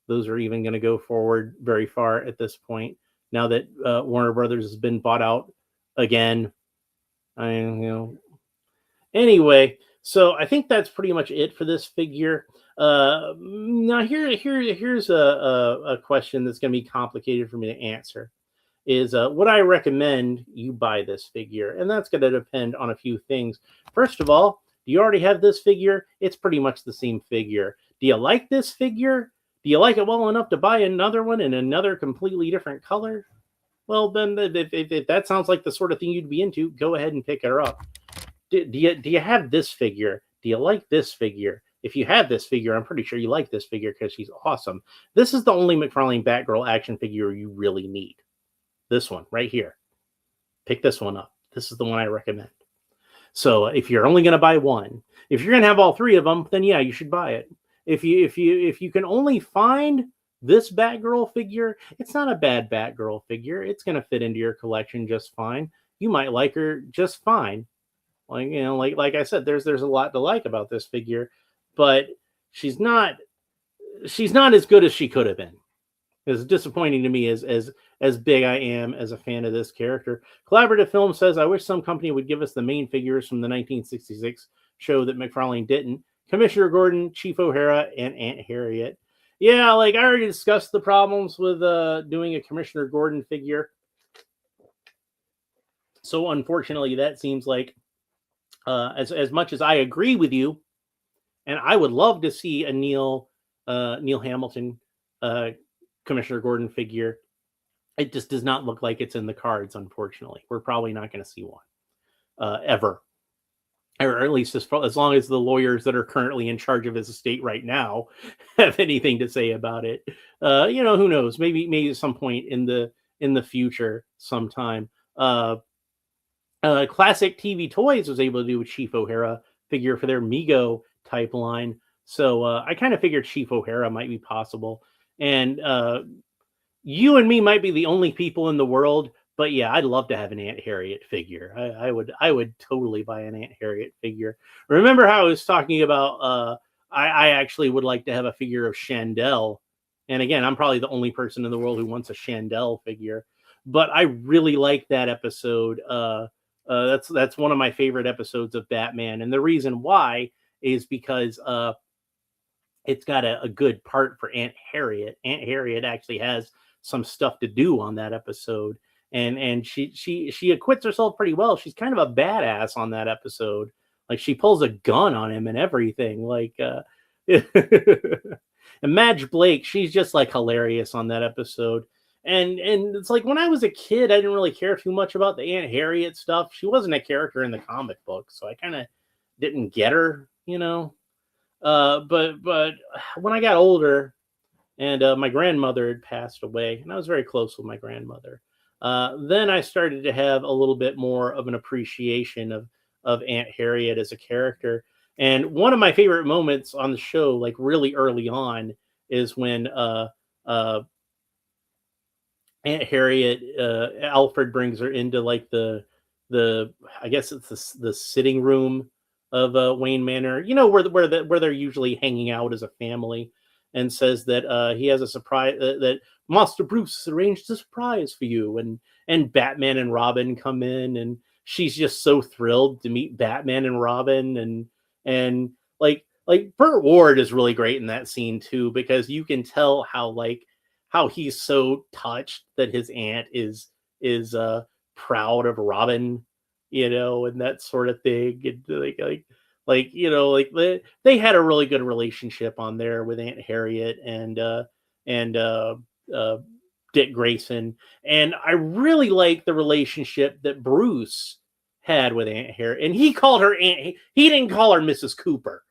those are even going to go forward very far at this point. Now that Warner Brothers has been bought out again, Anyway, so I think that's pretty much it for this figure. Now here's a question that's going to be complicated for me to answer. Is would I recommend you buy this figure? And that's going to depend on a few things. First of all, do you already have this figure? It's pretty much the same figure. Do you like this figure? Do you like it well enough to buy another one in another completely different color? Well, then if that sounds like the sort of thing you'd be into, go ahead and pick her up. Do you have this figure? Do you like this figure? If you have this figure, I'm pretty sure you like this figure because she's awesome. This is the only McFarlane Batgirl action figure you really need. This one right here. Pick this one up. This is the one I recommend. So if you're only going to buy one, if you're going to have all three of them, then yeah, you should buy it. If you can only find this Batgirl figure, it's not a bad Batgirl figure. It's going to fit into your collection just fine. You might like her just fine. Like I said, there's a lot to like about this figure, but she's not she's not as good as she could have been. It's disappointing to me as big I am as a fan of this character. Collaborative Film says, I wish some company would give us the main figures from the 1966 show that Mcfarlane didn't. Commissioner Gordon, Chief O'Hara, and Aunt Harriet. Yeah, like I already discussed the problems with doing a Commissioner Gordon figure. So unfortunately, that seems like as much as I agree with you, and I would love to see a Neil Hamilton Commissioner Gordon figure. It just does not look like it's in the cards. Unfortunately, we're probably not going to see one ever, or at least as long as the lawyers that are currently in charge of his estate right now have anything to say about it. Who knows? Maybe at some point in the future, sometime. Classic TV Toys was able to do a Chief O'Hara figure for their Mego type line. So I kind of figured Chief O'Hara might be possible. And you and me might be the only people in the world, but yeah, I'd love to have an Aunt Harriet figure. I would totally buy an Aunt Harriet figure. Remember how I was talking about I actually would like to have a figure of Chandel. And again, I'm probably the only person in the world who wants a Chandel figure. But I really like that episode. That's one of my favorite episodes of Batman. And the reason why is because it's got a good part for Aunt Harriet. Aunt Harriet actually has some stuff to do on that episode, and she acquits herself pretty well. She's kind of a badass on that episode. Like she pulls a gun on him and everything. Like and Madge Blake, she's just like hilarious on that episode. And it's like when I was a kid, I didn't really care too much about the Aunt Harriet stuff. She wasn't a character in the comic book, so I kind of didn't get her, but when I got older and my grandmother had passed away, and I was very close with my grandmother, then I started to have a little bit more of an appreciation of Aunt Harriet as a character. And one of my favorite moments on the show, like really early on, is when Aunt Harriet, Alfred brings her into like the I guess it's the sitting room of Wayne Manor, where they're usually hanging out as a family, and says that he has a surprise that Master Bruce arranged a surprise for you, and Batman and Robin come in, and she's just so thrilled to meet Batman and Robin, and like Burt Ward is really great in that scene too, because you can tell how he's so touched that his aunt is proud of Robin, and that sort of thing. And they had a really good relationship on there with Aunt Harriet and Dick Grayson. And I really like the relationship that Bruce had with Aunt Harriet. And he called her he didn't call her Mrs. Cooper.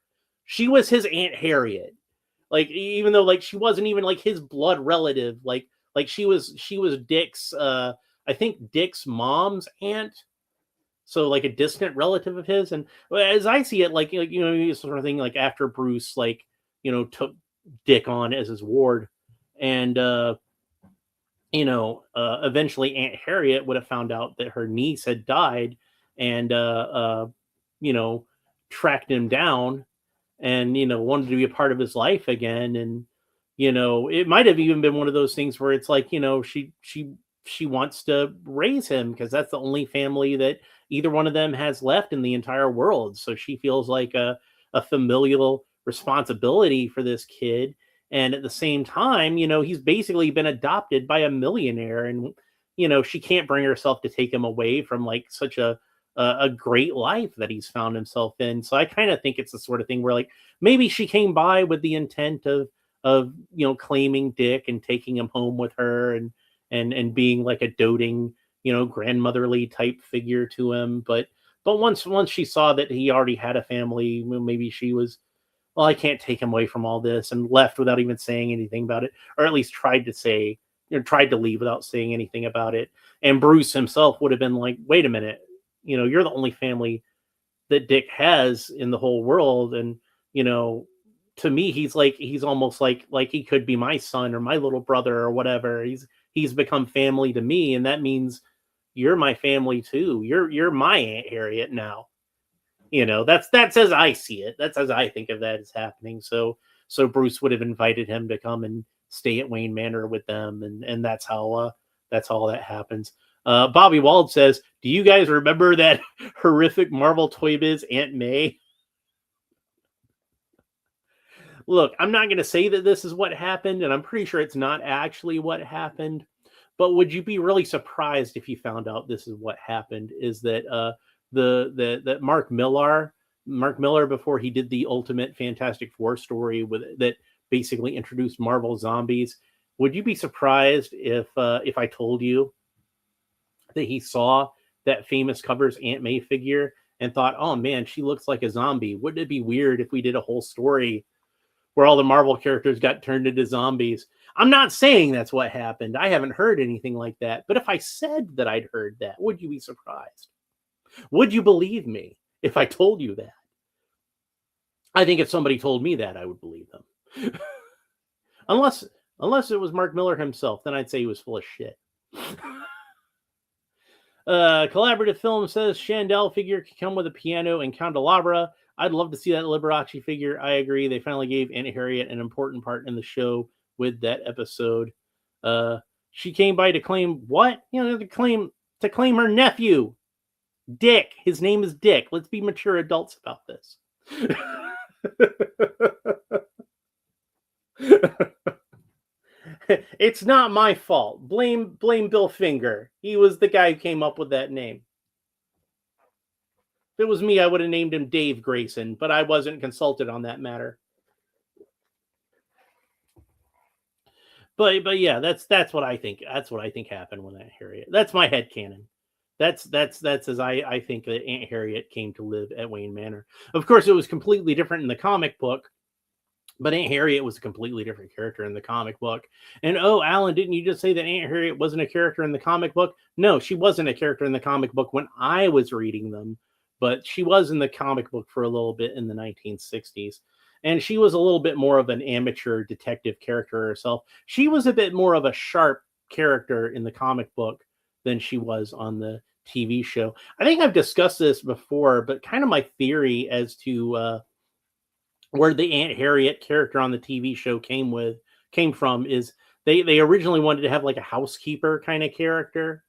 She was his Aunt Harriet. Like, even though like she wasn't even like his blood relative, like she was Dick's I think Dick's mom's aunt, so like a distant relative of his. And as I see it, like sort of thing, like after Bruce took Dick on as his ward, and eventually Aunt Harriet would have found out that her niece had died, and tracked him down, and wanted to be a part of his life again. And it might have even been one of those things where it's like she wants to raise him because that's the only family that either one of them has left in the entire world. So she feels like a familial responsibility for this kid. And at the same time, he's basically been adopted by a millionaire, and she can't bring herself to take him away from like such a great life that he's found himself in. So I kind of think it's the sort of thing where like maybe she came by with the intent of claiming Dick and taking him home with her, and being like a doting grandmotherly type figure to him. But once she saw that he already had a family, maybe she was, well, I can't take him away from all this, and left without even saying anything about it, or at least tried to leave without saying anything about it. And Bruce himself would have been like, wait a minute, you're the only family that Dick has in the whole world. And, to me, he's almost like he could be my son or my little brother or whatever. He's become family to me. And that means you're my family too. You're my Aunt Harriet now. That's as I see it. That's as I think of that as happening. So Bruce would have invited him to come and stay at Wayne Manor with them, and that's how that happens. Bobby Wald says, "Do you guys remember that horrific Marvel Toy Biz Aunt May?" Look, I'm not going to say that this is what happened, and I'm pretty sure it's not actually what happened. But would you be really surprised if you found out this is what happened? Is that that Mark Miller, before he did the Ultimate Fantastic Four story that basically introduced Marvel Zombies, would you be surprised if I told you that he saw that famous covers Aunt May figure and thought, "Oh man, she looks like a zombie. Wouldn't it be weird if we did a whole story where all the Marvel characters got turned into zombies?" I'm not saying that's what happened. I haven't heard anything like that. But if I said that I'd heard that, would you be surprised? Would you believe me if I told you that? I think if somebody told me that, I would believe them. unless it was Mark Miller himself, then I'd say he was full of shit. Collaborative Film says Chandel figure can come with a piano and candelabra. I'd love to see that Liberace figure. I agree. They finally gave Aunt Harriet an important part in the show with that episode. She came by to claim what? To claim her nephew, Dick. His name is Dick. Let's be mature adults about this. It's not my fault. Blame Bill Finger. He was the guy who came up with that name. If it was me, I would have named him Dave Grayson, but I wasn't consulted on that matter. But yeah, that's what I think. That's what I think happened with Aunt Harriet. That's my headcanon. That's as I think that Aunt Harriet came to live at Wayne Manor. Of course, it was completely different in the comic book, but Aunt Harriet was a completely different character in the comic book. And oh, Alan, didn't you just say that Aunt Harriet wasn't a character in the comic book? No, she wasn't a character in the comic book when I was reading them, but she was in the comic book for a little bit in the 1960s. And she was a little bit more of an amateur detective character herself. She was a bit more of a sharp character in the comic book than she was on the TV show. I think I've discussed this before, but kind of my theory as to where the Aunt Harriet character on the TV show came from is they originally wanted to have like a housekeeper kind of character.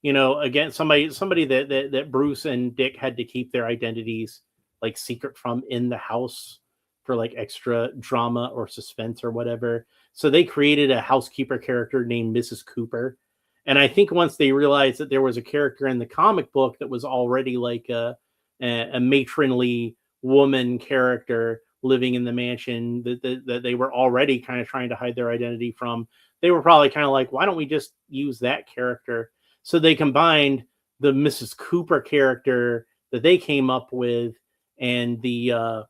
Again, somebody that Bruce and Dick had to keep their identities like secret from in the house for like extra drama or suspense or whatever. So they created a housekeeper character named Mrs. Cooper. And I think once they realized that there was a character in the comic book that was already like a matronly woman character living in the mansion that they were already kind of trying to hide their identity from, they were probably kind of like, why don't we just use that character? So they combined the Mrs. Cooper character that they came up with and the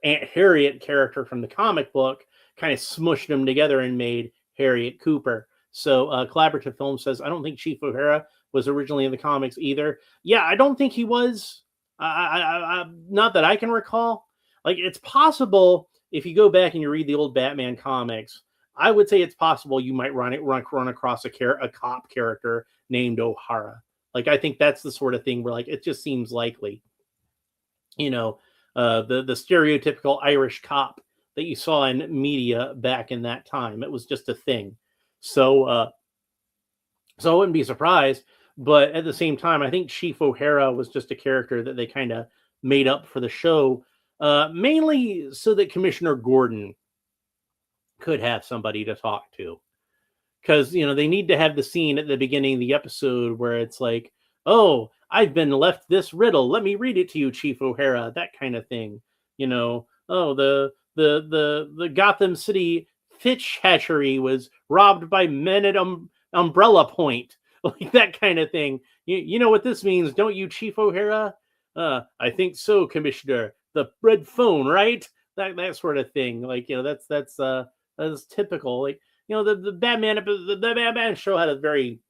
Aunt Harriet character from the comic book, kind of smushed them together and made Harriet Cooper. So Collaborative Film says, I don't think Chief O'Hara was originally in the comics either. Yeah, I don't think he was. Not that I can recall. Like, it's possible if you go back and you read the old Batman comics, I would say it's possible you might run across a cop character named O'Hara. Like, I think that's the sort of thing where like it just seems likely. The stereotypical Irish cop that you saw in media back in that time. It was just a thing. So I wouldn't be surprised. But at the same time, I think Chief O'Hara was just a character that they kind of made up for the show, mainly so that Commissioner Gordon could have somebody to talk to. Because, they need to have the scene at the beginning of the episode where it's like, oh, I've been left this riddle. Let me read it to you, Chief O'Hara. That kind of thing. Oh, the Gotham City fish hatchery was robbed by men at Umbrella Point. Like that kind of thing. You know what this means, don't you, Chief O'Hara? I think so, Commissioner. The red phone, right? That sort of thing. Like, that's typical. Like, the Batman show had a very,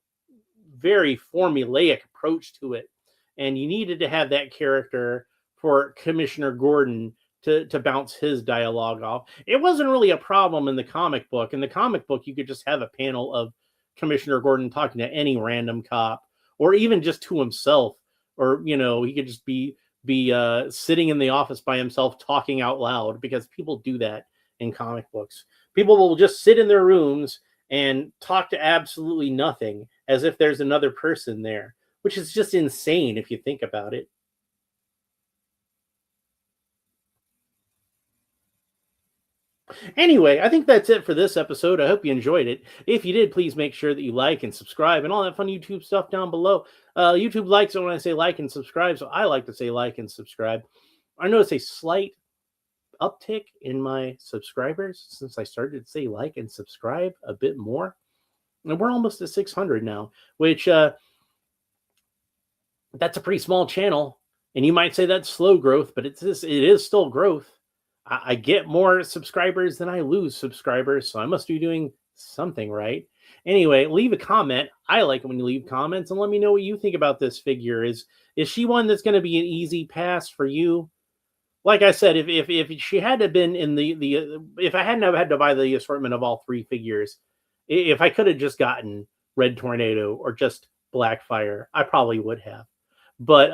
very formulaic approach to it, and you needed to have that character for Commissioner Gordon to bounce his dialogue off. It wasn't really a problem in the comic book. In the comic book, you could just have a panel of Commissioner Gordon talking to any random cop, or even just to himself, or he could just be sitting in the office by himself talking out loud, because people do that in comic books. People will just sit in their rooms and talk to absolutely nothing as if there's another person there, which is just insane if you think about it. Anyway, I think that's it for this episode. I hope you enjoyed it. If you did, please make sure that you like and subscribe and all that fun YouTube stuff down below. YouTube likes it when I say like and subscribe, so I like to say like and subscribe. I noticed a slight uptick in my subscribers since I started to say like and subscribe a bit more. And we're almost at 600 now, which that's a pretty small channel. And you might say that's slow growth, but it is still growth. I get more subscribers than I lose subscribers, so I must be doing something right. Anyway, leave a comment. I like it when you leave comments, and let me know what you think about this figure. Is she one that's going to be an easy pass for you? Like I said, if she had to been in if I hadn't have had to buy the assortment of all three figures, if I could have just gotten Red Tornado or just Blackfire, I probably would have. But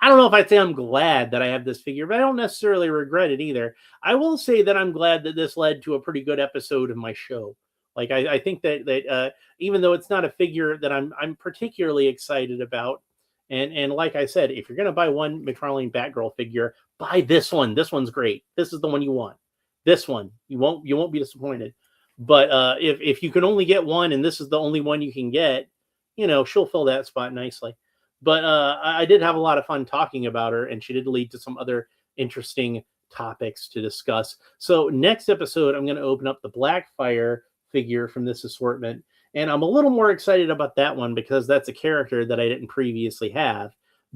I don't know if I'd say I'm glad that I have this figure, but I don't necessarily regret it either. I will say that I'm glad that this led to a pretty good episode of my show. Like I think that even though it's not a figure that I'm particularly excited about, and like I said, if you're gonna buy one Mcfarlane Batgirl figure, buy this one. This one's great. This is the one you want. This one, you won't be disappointed. But if you can only get one, and this is the only one you can get, she'll fill that spot nicely. But I did have a lot of fun talking about her, and she did lead to some other interesting topics to discuss. So next episode, I'm going to open up the Blackfire figure from this assortment, and I'm a little more excited about that one because that's a character that I didn't previously have.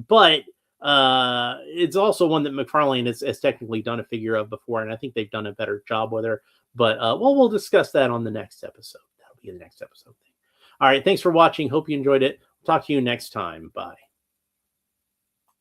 But it's also one that Mcfarlane has technically done a figure of before, and I think they've done a better job with her. But we'll discuss that on the next episode. That'll be the next episode thing. All right, thanks for watching. Hope you enjoyed it. Talk to you next time. Bye.